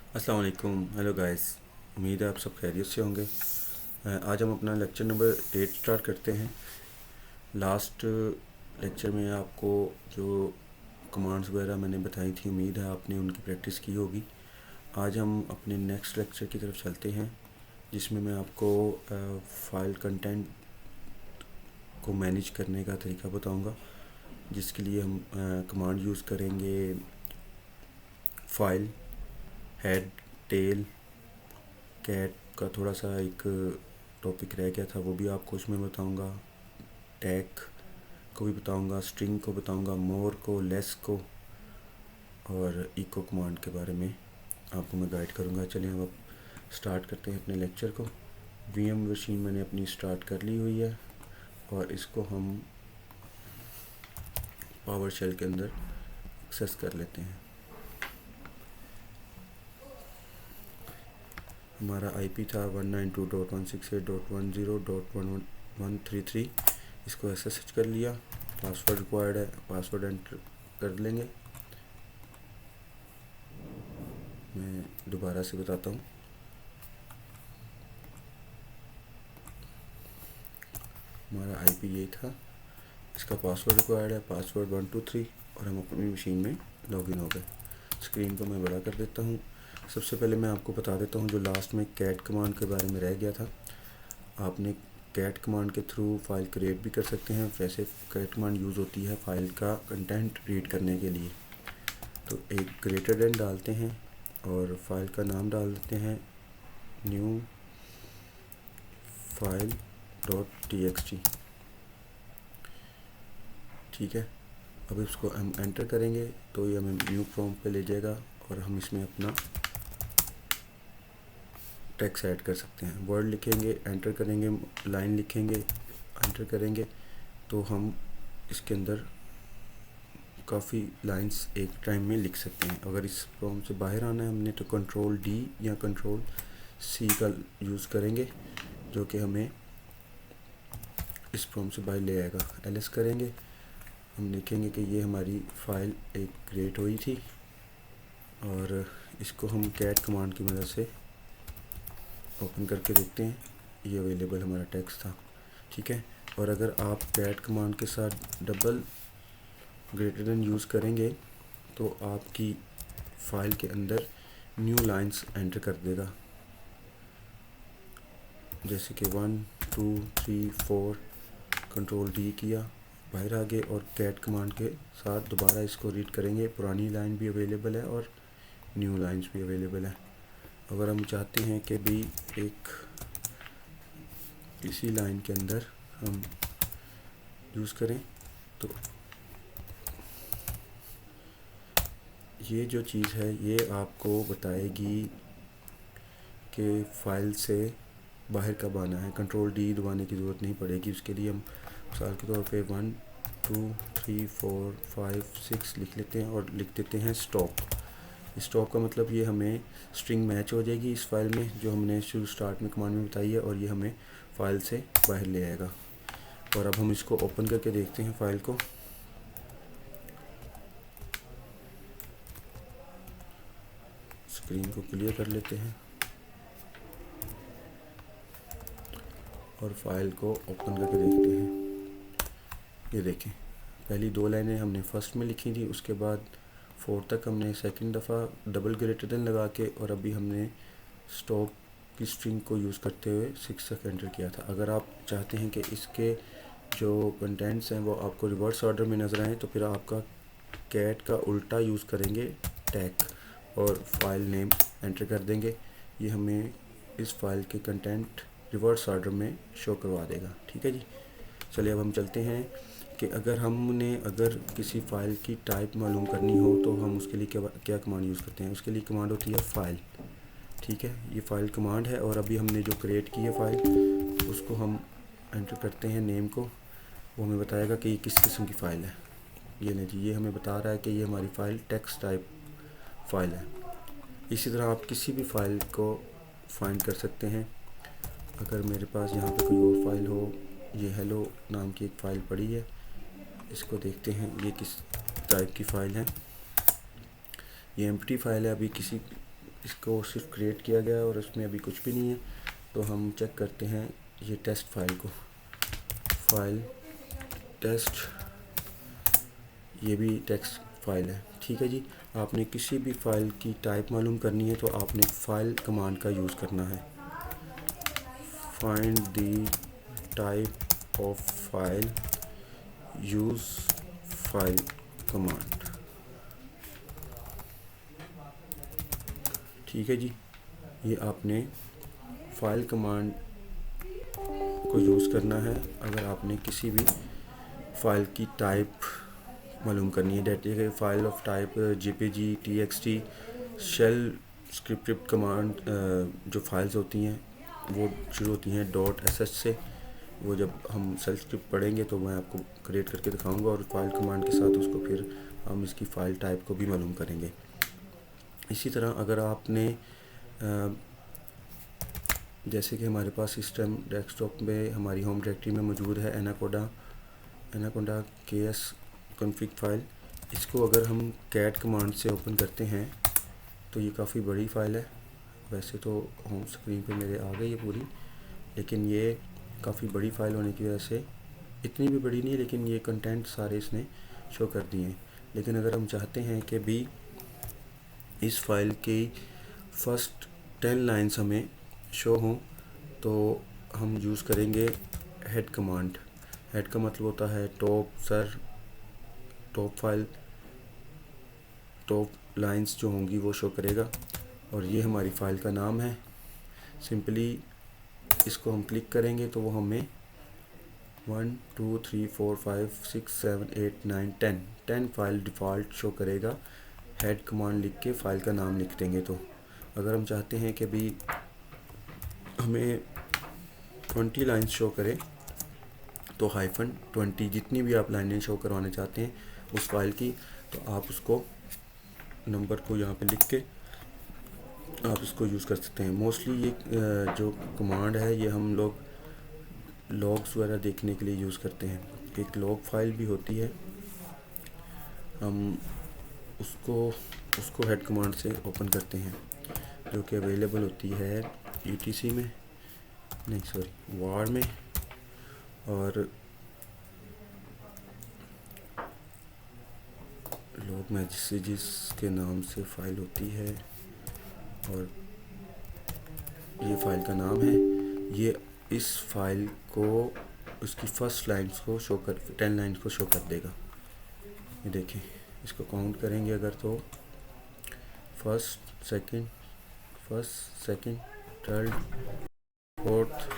अस्सलाम वालेकुम। Hello guys, उम्मीद है आप सब खैरियत से होंगे। आज हम अपना लेक्चर नंबर 8 स्टार्ट करते हैं। लास्ट लेक्चर में आपको जो कमांड्स वगैरह मैंने बताई थी, उम्मीद है आपने उनकी प्रैक्टिस की होगी। आज हम अपने नेक्स्ट लेक्चर की तरफ चलते हैं, जिसमें मैं आपको फ़ाइल कंटेंट को मैनेज करने का तरीका बताऊंगा, जिसके लिए हम कमांड यूज़ करेंगे फाइल, हेड, टेल, कैट का थोड़ा सा एक टॉपिक रह गया था, वो भी आपको उसमें बताऊंगा। टैग को भी बताऊंगा, स्ट्रिंग को बताऊंगा, मोर को, लेस को और इको कमांड के बारे में आपको मैं गाइड करूंगा। चलिए अब स्टार्ट करते हैं अपने लेक्चर को। वीएम मशीन मैंने अपनी स्टार्ट कर ली हुई है और इसको हम पावर शेल के अंदर एक्सेस कर लेते हैं। हमारा आईपी था 192.168.10.1133। इसको एसएसएच कर लिया। पासवर्ड रिक्वायर्ड है, पासवर्ड एंटर कर लेंगे। मैं दोबारा से बताता हूँ। हमारा आईपी यही था, इसका पासवर्ड रिक्वायर्ड है, पासवर्ड 123, और हम अपनी मशीन में लॉगिन हो गए। स्क्रीन को मैं बड़ा कर देता हूँ। सबसे पहले मैं आपको बता देता हूँ जो लास्ट में कैट कमांड के बारे में रह गया था। आपने कैट कमांड के थ्रू फाइल क्रिएट भी कर सकते हैं। वैसे कैट कमांड यूज़ होती है फाइल का कंटेंट रीड करने के लिए। तो एक ग्रेटर देन डालते हैं और फाइल का नाम डाल देते हैं न्यू फाइल .txt। ठीक है, अब इसको हम एंटर करेंगे तो ये हमें न्यू प्रॉम्प्ट पे ले जाएगा और हम इसमें अपना टेक्स्ट ऐड कर सकते हैं। वर्ड लिखेंगे, एंटर करेंगे, लाइन लिखेंगे, एंटर करेंगे, तो हम इसके अंदर काफ़ी लाइंस एक टाइम में लिख सकते हैं। अगर इस प्रॉम्प्ट से बाहर आना है हमने तो कंट्रोल डी या कंट्रोल सी का यूज़ करेंगे, जो कि हमें इस प्रॉम्प्ट से बाहर ले आएगा। एलएस करेंगे, हम लिखेंगे कि ये हमारी फ़ाइल एक क्रिएट हुई थी और इसको हम कैट कमांड की मदद से ओपन करके देखते हैं। ये अवेलेबल हमारा टेक्स्ट था। ठीक है, और अगर आप कैट कमांड के साथ डबल ग्रेटर देन यूज़ करेंगे तो आपकी फ़ाइल के अंदर न्यू लाइंस एंटर कर देगा, जैसे कि 1 2 3 4। कंट्रोल डी किया, बाहर आ गए और कैट कमांड के साथ दोबारा इसको रीड करेंगे। पुरानी लाइन भी अवेलेबल है और न्यू लाइंस भी अवेलेबल है। अगर हम चाहते हैं कि भी एक इसी लाइन के अंदर हम यूज़ करें, तो ये जो चीज़ है ये आपको बताएगी कि फ़ाइल से बाहर कब आना है। कंट्रोल डी दबाने की ज़रूरत नहीं पड़ेगी। उसके लिए हम मिसाल के तौर पे 1 2 3 4 5 6 लिख लेते हैं और लिख देते हैं स्टॉप। स्टॉप का मतलब ये हमें स्ट्रिंग मैच हो जाएगी इस फाइल में, जो हमने शुरू स्टार्ट में कमांड में बताई है, और ये हमें फ़ाइल से बाहर ले आएगा। और अब हम इसको ओपन करके देखते हैं फ़ाइल को। स्क्रीन को क्लियर कर लेते हैं और फाइल को ओपन करके देखते हैं। ये देखें, पहली 2 लाइनें हमने फर्स्ट में लिखी थी, उसके बाद 4 तक हमने सेकंड दफ़ा डबल ग्रेटर देन लगा के, और अभी हमने स्टॉप की स्ट्रिंग को यूज़ करते हुए 6 तक एंटर किया था। अगर आप चाहते हैं कि इसके जो कंटेंट्स हैं वो आपको रिवर्स ऑर्डर में नज़र आएँ, तो फिर आपका कैट का उल्टा यूज़ करेंगे, टैग, और फाइल नेम एंटर कर देंगे। ये हमें इस फाइल के कंटेंट रिवर्स ऑर्डर में शो करवा देगा। ठीक है जी, चलिए अब हम चलते हैं कि अगर किसी फ़ाइल की टाइप मालूम करनी हो तो हम उसके लिए क्या कमांड यूज़ करते हैं। उसके लिए कमांड होती है फ़ाइल। ठीक है, ये फ़ाइल कमांड है, और अभी हमने जो क्रिएट की है फ़ाइल उसको हम एंटर करते हैं नेम को। वो हमें बताएगा कि ये किस किस्म की फ़ाइल है। ये नहीं जी, ये हमें बता रहा है कि ये हमारी फ़ाइल टेक्स्ट टाइप फ़ाइल है। इसी तरह आप किसी भी फ़ाइल को फाइंड कर सकते हैं। अगर मेरे पास यहाँ पे कोई और फाइल हो, ये हेलो नाम की एक फ़ाइल पड़ी है, इसको देखते हैं ये किस टाइप की फ़ाइल है। ये एम्प्टी फ़ाइल है, अभी किसी इसको सिर्फ क्रिएट किया गया और इसमें अभी कुछ भी नहीं है। तो हम चेक करते हैं ये टेस्ट फाइल को, फाइल टेस्ट, ये भी टेक्स्ट फाइल है। ठीक है जी। आपने किसी भी फाइल की टाइप मालूम करनी है तो आपने फाइल कमांड का यूज़ करना है। Find the type of file, use file command. ठीक है जी। ये आपने फाइल कमांड को यूज़ करना है अगर आपने किसी भी फाइल की टाइप मालूम करनी है। डेटा के file of type JPG, TXT, shell script command जो फाइल्स होती हैं वो शुरू होती हैं .sh से। वो जब हम शेल स्क्रिप्ट पढ़ेंगे तो मैं आपको क्रिएट करके दिखाऊंगा और फाइल कमांड के साथ उसको फिर हम इसकी फ़ाइल टाइप को भी मालूम करेंगे। इसी तरह अगर आपने जैसे कि हमारे पास सिस्टम डेस्कटॉप में हमारी होम डायरेक्टरी में मौजूद है एनाकोंडा KS कॉन्फ़िग फाइल। इसको अगर हम कैट कमांड से ओपन करते हैं तो ये काफ़ी बड़ी फ़ाइल है। वैसे तो होम स्क्रीन पे मेरे आ गई है पूरी, लेकिन ये काफ़ी बड़ी फ़ाइल होने की वजह से, इतनी भी बड़ी नहीं है लेकिन ये कंटेंट सारे इसने शो कर दिए हैं। लेकिन अगर हम चाहते हैं कि भी इस फाइल की फ़र्स्ट 10 लाइन्स हमें शो हों तो हम यूज़ करेंगे हेड कमांड। हेड का मतलब होता है top sir, top file, top lines जो होंगी वो शो करेगा और ये हमारी फ़ाइल का नाम है। सिंपली इसको हम क्लिक करेंगे तो वो हमें 1 2 3 4 5 6 7 8 9 10 फाइल डिफ़ॉल्ट शो करेगा। हेड कमांड लिख के फ़ाइल का नाम लिख देंगे। तो अगर हम चाहते हैं कि भी हमें 20 लाइन्स शो करे तो -20 जितनी भी आप लाइनें शो करवाना चाहते हैं उस फाइल की, तो आप उसको नंबर को यहाँ पे लिख के आप इसको यूज़ कर सकते हैं। मोस्टली ये जो कमांड है ये हम लोग लॉग्स वगैरह देखने के लिए यूज़ करते हैं। एक लॉग फाइल भी होती है, हम उसको हेड कमांड से ओपन करते हैं जो कि अवेलेबल होती है ETC में, नहीं सॉरी वार में, और लॉग मैसेजेस के नाम से फ़ाइल होती है और ये फ़ाइल का नाम है। ये इस फाइल को उसकी फ़र्स्ट लाइन्स को शो कर 10 लाइन्स को शो कर देगा। ये देखें, इसको काउंट करेंगे अगर तो फर्स्ट सेकंड थर्ड फोर्थ।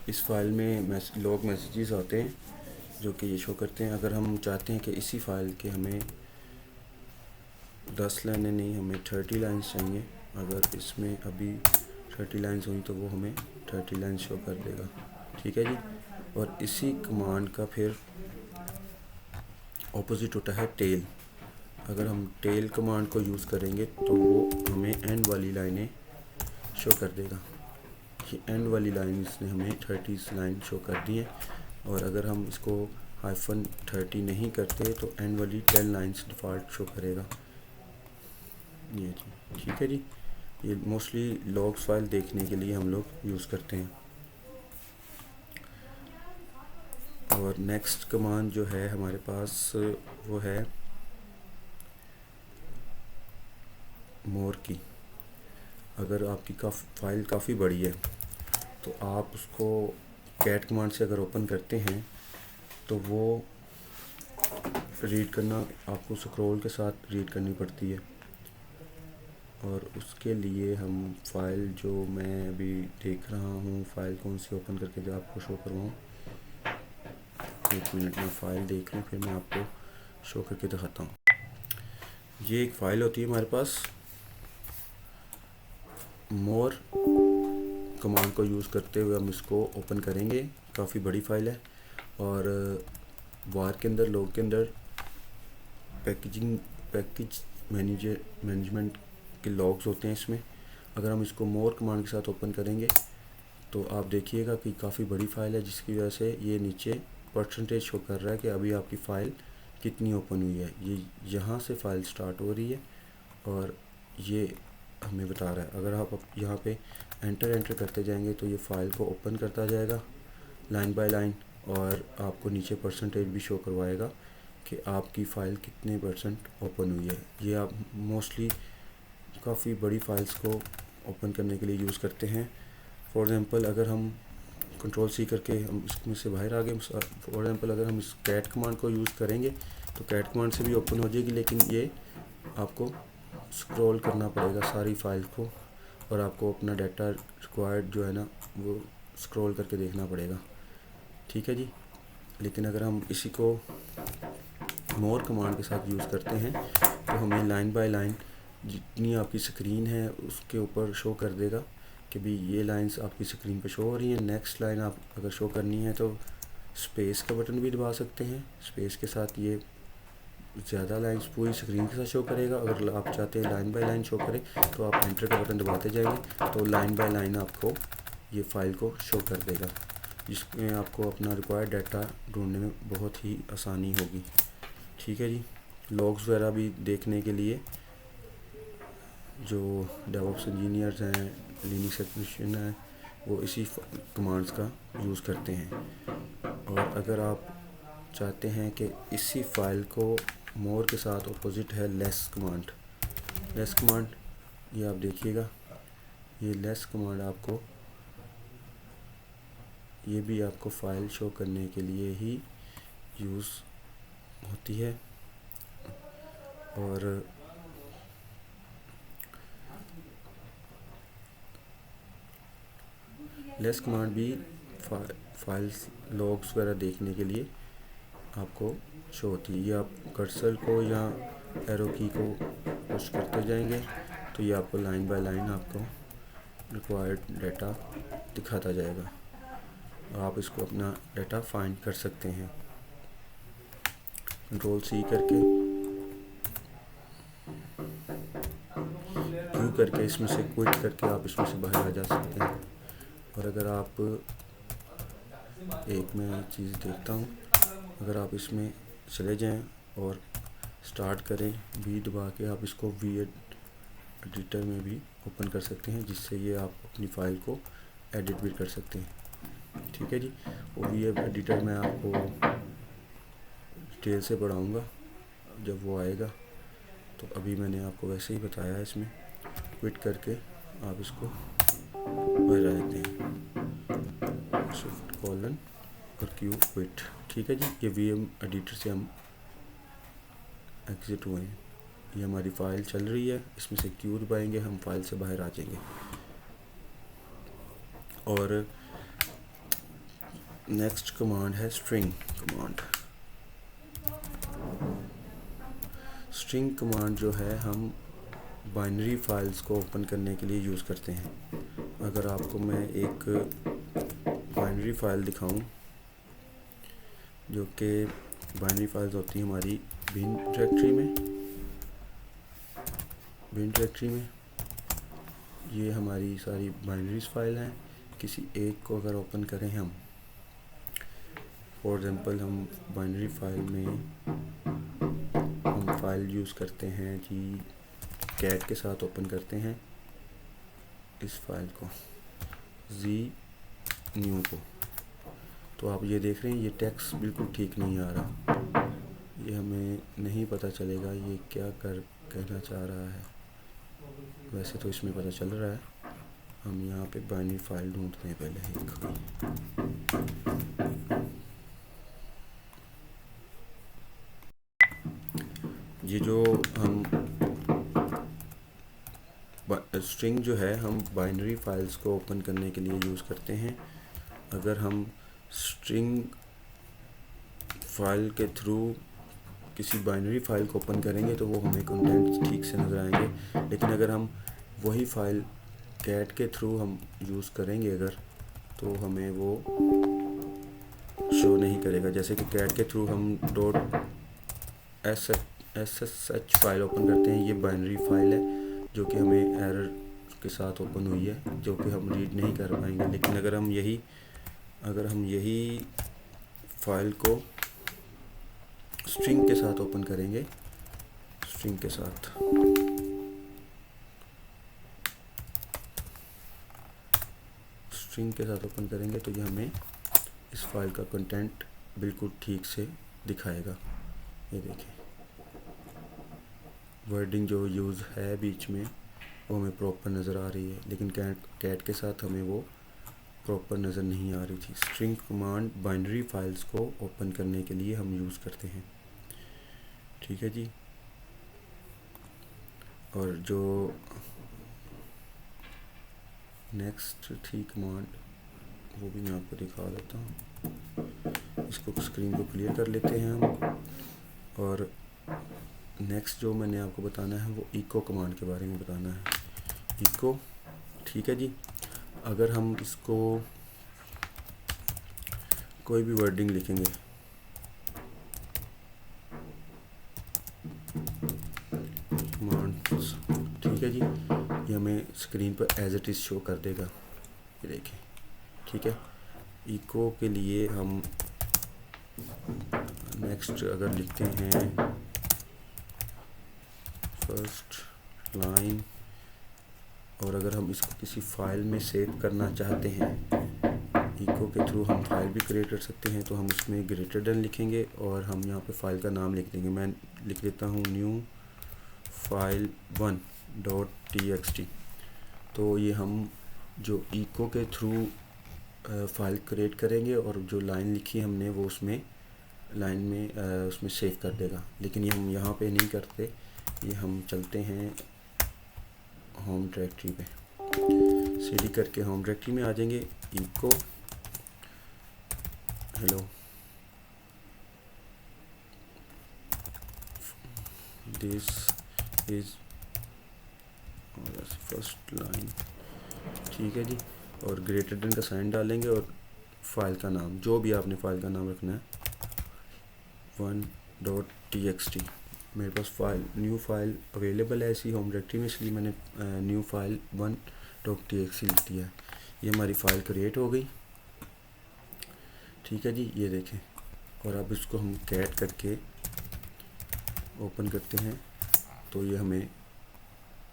इस फाइल में लॉग मैसेजेस आते हैं जो कि ये शो करते हैं। अगर हम चाहते हैं कि इसी फाइल के हमें 10 लाइनें नहीं, हमें 30 लाइन्स चाहिए, अगर इसमें अभी 30 लाइन्स हुई तो वो हमें 30 लाइन्स शो कर देगा। ठीक है जी। और इसी कमांड का फिर ऑपोजिट होता है टेल। अगर हम टेल कमांड को यूज़ करेंगे तो वो हमें एंड वाली लाइनें शो कर देगा। ये एंड वाली लाइन इसने हमें 30 लाइन शो कर दी है। और अगर हम इसको -30 नहीं करते तो एंड वाली 10 लाइन्स डिफ़ॉल्ट शो करेगा। ये जी ठीक है जी। ये मोस्टली लॉग्स फाइल देखने के लिए हम लोग यूज़ करते हैं। और नेक्स्ट कमांड जो है हमारे पास वो है मोर की। अगर आपकी फ़ाइल काफ़ी बड़ी है तो आप उसको कैट कमांड से अगर ओपन करते हैं तो वो रीड करना आपको स्क्रॉल के साथ रीड करनी पड़ती है। और उसके लिए हम फ़ाइल जो मैं अभी देख रहा हूँ, फ़ाइल कौन सी ओपन करके जो आपको शो करवाऊँ, 1 मिनट में फ़ाइल देख लूँ फिर मैं आपको शो करके दिखाता हूँ। ये एक फ़ाइल होती है हमारे पास, मोर कमांड को यूज़ करते हुए हम इसको ओपन करेंगे। काफ़ी बड़ी फ़ाइल है और वार के अंदर, लॉग के अंदर पैकेज मैनेजमेंट के लॉग्स होते हैं इसमें। अगर हम इसको मोर कमांड के साथ ओपन करेंगे तो आप देखिएगा कि काफ़ी बड़ी फ़ाइल है, जिसकी वजह से ये नीचे परसेंटेज शो कर रहा है कि अभी आपकी फ़ाइल कितनी ओपन हुई है। ये यहाँ से फ़ाइल स्टार्ट हो रही है और ये हमें बता रहा है। अगर आप यहाँ पे एंटर करते जाएंगे तो ये फ़ाइल को ओपन करता जाएगा लाइन बाय लाइन, और आपको नीचे परसेंटेज भी शो करवाएगा कि आपकी फ़ाइल कितने परसेंट ओपन हुई है। ये आप मोस्टली काफ़ी बड़ी फ़ाइल्स को ओपन करने के लिए यूज़ करते हैं। फॉर एग्ज़ाम्पल अगर हम कंट्रोल सी करके हम इसमें से बाहर आ गए, फॉर एग्ज़ाम्पल अगर हम इस कैट कमांड को यूज़ करेंगे तो कैट कमांड से भी ओपन हो जाएगी, लेकिन ये आपको स्क्रॉल करना पड़ेगा सारी फाइल को, और आपको अपना डाटा रिक्वायर्ड जो है ना वो स्क्रॉल करके देखना पड़ेगा। ठीक है जी। लेकिन अगर हम इसी को मोर कमांड के साथ यूज़ करते हैं तो हमें लाइन बाय लाइन जितनी आपकी स्क्रीन है उसके ऊपर शो कर देगा कि भी ये लाइंस आपकी स्क्रीन पे शो हो रही हैं। नेक्स्ट लाइन आप अगर शो करनी है तो स्पेस का बटन भी दबा सकते हैं। स्पेस के साथ ये ज़्यादा लाइंस पूरी स्क्रीन के साथ शो करेगा। अगर आप चाहते हैं लाइन बाय लाइन शो करे तो आप एंटर का बटन दबाते जाएंगे तो लाइन बाय लाइन आपको ये फ़ाइल को शो कर देगा, जिसमें आपको अपना रिक्वायर्ड डाटा ढूंढने में बहुत ही आसानी होगी। ठीक है जी। लॉग्स वगैरह भी देखने के लिए जो डेवऑप्स इंजीनियर्स हैं, लिनक्स एडमिनिस्ट्रेशन है, वो इसी कमांड्स का यूज़ करते हैं। और अगर आप चाहते हैं कि इसी फाइल को मोर के साथ अपोजिट है लेस कमांड। लेस कमांड ये आप देखिएगा, ये लेस कमांड आपको ये भी आपको फ़ाइल शो करने के लिए ही यूज़ होती है। और लेस कमांड भी फाइल्स लॉग्स वगैरह देखने के लिए आपको शो होती है। ये आप कर्सर को या एरो की को पुश करते जाएंगे तो ये आपको लाइन बाय लाइन आपको रिक्वायर्ड डाटा दिखाता जाएगा। आप इसको अपना डाटा फाइंड कर सकते हैं कंट्रोल सी करके, क्यू करके इसमें से क्विट करके आप इसमें से बाहर आ जा सकते हैं। और अगर आप एक मैं चीज़ देखता हूँ, अगर आप इसमें चले जाएं और स्टार्ट करें वी दबा के, आप इसको वी एडिटर में भी ओपन कर सकते हैं, जिससे ये आप अपनी फ़ाइल को एडिट भी कर सकते हैं। ठीक है जी। वो वी एडिटर मैं आपको डिटेल से पढ़ाऊँगा जब वो आएगा। तो अभी मैंने आपको वैसे ही बताया है, इसमें क्विट करके आप इसको बाहर आ जाते हैं, शिफ्ट कॉलन और क्यू क्विट। ठीक है जी। ये वी एडिटर से हम एग्ज़िट हुए हैं। ये हमारी फ़ाइल चल रही है, इसमें से क्यू दबाएंगे हम फाइल से बाहर आ जाएंगे। और नेक्स्ट कमांड है स्ट्रिंग कमांड। स्ट्रिंग कमांड जो है हम बाइनरी फाइल्स को ओपन करने के लिए यूज़ करते हैं। अगर आपको मैं एक बाइनरी फाइल दिखाऊं, जो कि बाइनरी फाइल्स होती हैं हमारी बिन डायरेक्टरी में, ये हमारी सारी बाइनरीज फाइल हैं। किसी एक को अगर ओपन करें हम, फॉर एग्ज़ाम्पल हम बाइनरी फाइल में हम फाइल यूज़ करते हैं जी, कैट के साथ ओपन करते हैं इस फाइल को, जी न्यू को। तो आप ये देख रहे हैं ये टेक्स्ट बिल्कुल ठीक नहीं आ रहा, ये हमें नहीं पता चलेगा ये क्या कहना चाह रहा है। वैसे तो इसमें पता चल रहा है। हम यहाँ पे बाइनरी फाइल ढूंढते हैं पहले ये जो हम स्ट्रिंग जो है हम बाइनरी फाइल्स को ओपन करने के लिए यूज़ करते हैं। अगर हम स्ट्रिंग फाइल के थ्रू किसी बाइनरी फाइल को ओपन करेंगे तो वो हमें कंटेंट्स ठीक से नज़र आएंगे। लेकिन अगर हम वही फाइल कैट के थ्रू हम यूज़ करेंगे अगर, तो हमें वो शो नहीं करेगा। जैसे कि कैट के थ्रू हम .sh फाइल ओपन करते हैं, ये बाइनरी फाइल है जो कि हमें एरर के साथ ओपन हुई है, जो कि हम रीड नहीं कर पाएंगे। लेकिन अगर हम यही फाइल को स्ट्रिंग के साथ ओपन करेंगे, स्ट्रिंग के साथ स्ट्रिंग के साथ ओपन करेंगे तो ये हमें इस फाइल का कंटेंट बिल्कुल ठीक से दिखाएगा। ये देखिए वर्डिंग जो यूज़ है बीच में वो हमें प्रॉपर नज़र आ रही है, लेकिन कैट के साथ हमें वो प्रॉपर नज़र नहीं आ रही थी। स्ट्रिंग कमांड बाइनरी फाइल्स को ओपन करने के लिए हम यूज़ करते हैं, ठीक है जी। और जो नेक्स्ट थी कमांड वो भी मैं आपको दिखा देता हूँ। इसको स्क्रीन को क्लियर कर लेते हैं हम। और नेक्स्ट जो मैंने आपको बताना है वो इको कमांड के बारे में बताना है। इको, ठीक है जी। अगर हम इसको कोई भी वर्डिंग लिखेंगे, कमांड्स, ठीक है जी, ये हमें स्क्रीन पर एज इट इज़ शो कर देगा। ये देखें, ठीक है। इको के लिए हम नेक्स्ट अगर लिखते हैं फर्स्ट लाइन, और अगर हम इसको किसी फाइल में सेव करना चाहते हैं, इको के थ्रू हम फाइल भी क्रिएट कर सकते हैं। तो हम इसमें ग्रेटर देन लिखेंगे और हम यहाँ पे फाइल का नाम लिख देंगे। मैं लिख देता हूँ न्यू फाइल 1.txt। तो ये हम जो इको के थ्रू फाइल क्रिएट करेंगे और जो लाइन लिखी हमने वो उसमें लाइन में उसमें सेव कर देगा। लेकिन ये हम यहाँ पे नहीं करते, ये हम चलते हैं होम डायरेक्टरी पे, cd करके होम डायरेक्टरी में आ जाएंगे। Echo hello, this is first line, ठीक है जी। और ग्रेटर देन का साइन डालेंगे और फाइल का नाम जो भी आपने फाइल का नाम रखना है 1.txt। मेरे पास फाइल न्यू फाइल अवेलेबल है ऐसी होम डायरेक्टरी में, इसलिए मैंने न्यू फाइल 1.txt लिख दिया है। ये हमारी फ़ाइल क्रिएट हो गई, ठीक है जी, ये देखें। और अब इसको हम कैट करके ओपन करते हैं तो ये हमें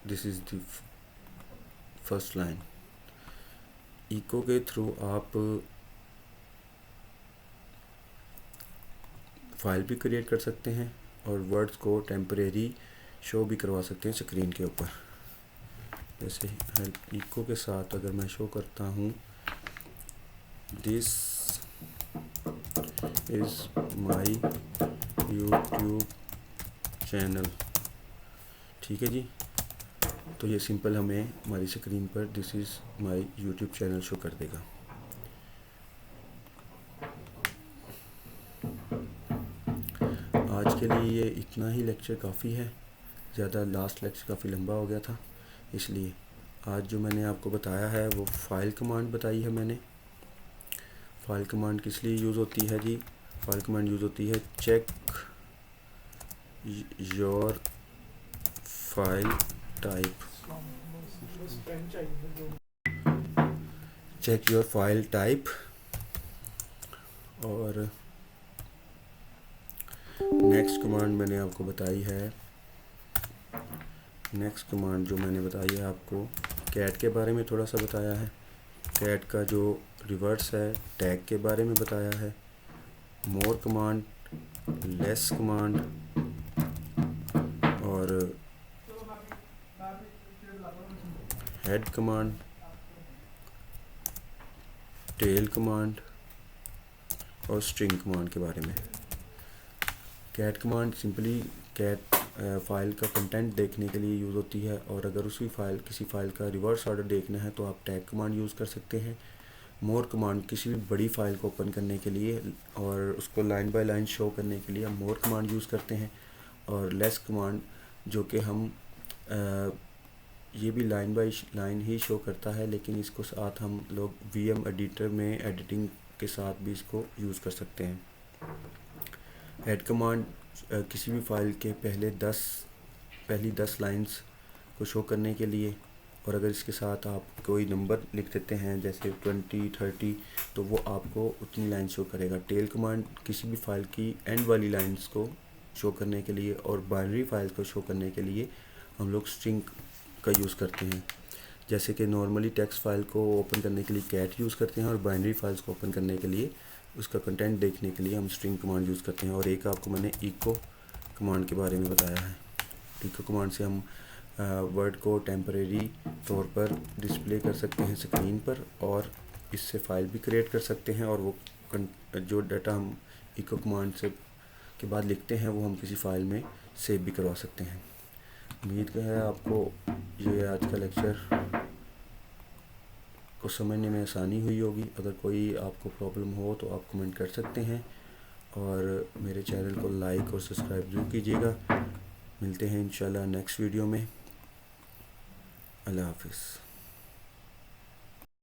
this is the first line. Echo के थ्रू आप फाइल भी क्रिएट कर सकते हैं और वर्ड्स को टेम्परेरी शो भी करवा सकते हैं स्क्रीन के ऊपर। जैसे हेल्प इको के साथ अगर मैं शो करता हूँ this is my YouTube channel, ठीक है जी, तो ये सिंपल हमें हमारी स्क्रीन पर this is my YouTube channel show कर देगा। आज के लिए ये इतना ही लेक्चर काफ़ी है, ज़्यादा लास्ट लेक्चर काफ़ी लंबा हो गया था, इसलिए आज जो मैंने आपको बताया है वो फाइल कमांड बताई है मैंने। फाइल कमांड किस लिए यूज़ होती है जी? फाइल कमांड यूज़ होती है check your file type, check your file type. और नेक्स्ट कमांड मैंने आपको बताई है, नेक्स्ट कमांड जो मैंने बताई है आपको कैट के बारे में थोड़ा सा बताया है, कैट का जो रिवर्स है टैग के बारे में बताया है, मोर कमांड, लेस कमांड और हेड कमांड, टेल कमांड और स्ट्रिंग कमांड के बारे में। Cat command simply cat file का कंटेंट देखने के लिए यूज़ होती है, और अगर उसी फाइल किसी फाइल का रिवर्स ऑर्डर देखना है तो आप टैग कमांड यूज़ कर सकते हैं। मोर कमांड किसी भी बड़ी फाइल को ओपन करने के लिए और उसको लाइन बाय लाइन शो करने के लिए हम मोर कमांड यूज़ करते हैं। और लेस कमांड जो कि हम ये भी line by line he show करता है, लेकिन इसको साथ हम लोग VM एडिटर में एडिटिंग के साथ भी इसको यूज़ कर सकते हैं। हेड कमांड किसी भी फाइल के पहली 10 लाइंस को शो करने के लिए, और अगर इसके साथ आप कोई नंबर लिख देते हैं जैसे 20, 30 तो वो आपको उतनी लाइन शो करेगा। टेल कमांड किसी भी फाइल की एंड वाली लाइंस को शो करने के लिए, और बाइनरी फाइल्स को शो करने के लिए हम लोग स्ट्रिंग का यूज़ करते हैं। जैसे कि नॉर्मली टेक्स्ट फाइल को ओपन करने के लिए कैट यूज़ करते हैं और बाइनरी फाइल्स को ओपन करने के लिए उसका कंटेंट देखने के लिए हम स्ट्रिंग कमांड यूज़ करते हैं। और एक आपको मैंने इको कमांड के बारे में बताया है। इको कमांड से हम वर्ड को टेम्परेरी तौर पर डिस्प्ले कर सकते हैं स्क्रीन पर, और इससे फ़ाइल भी क्रिएट कर सकते हैं, और वो जो डाटा हम इको कमांड से के बाद लिखते हैं वो हम किसी फ़ाइल में सेव भी करवा सकते हैं। उम्मीद है आपको ये आज का लेक्चर को समझने में आसानी हुई होगी। अगर कोई आपको प्रॉब्लम हो तो आप कमेंट कर सकते हैं, और मेरे चैनल को लाइक और सब्सक्राइब जरूर कीजिएगा। मिलते हैं इंशाल्लाह नेक्स्ट वीडियो में। अल्लाह हाफिज़।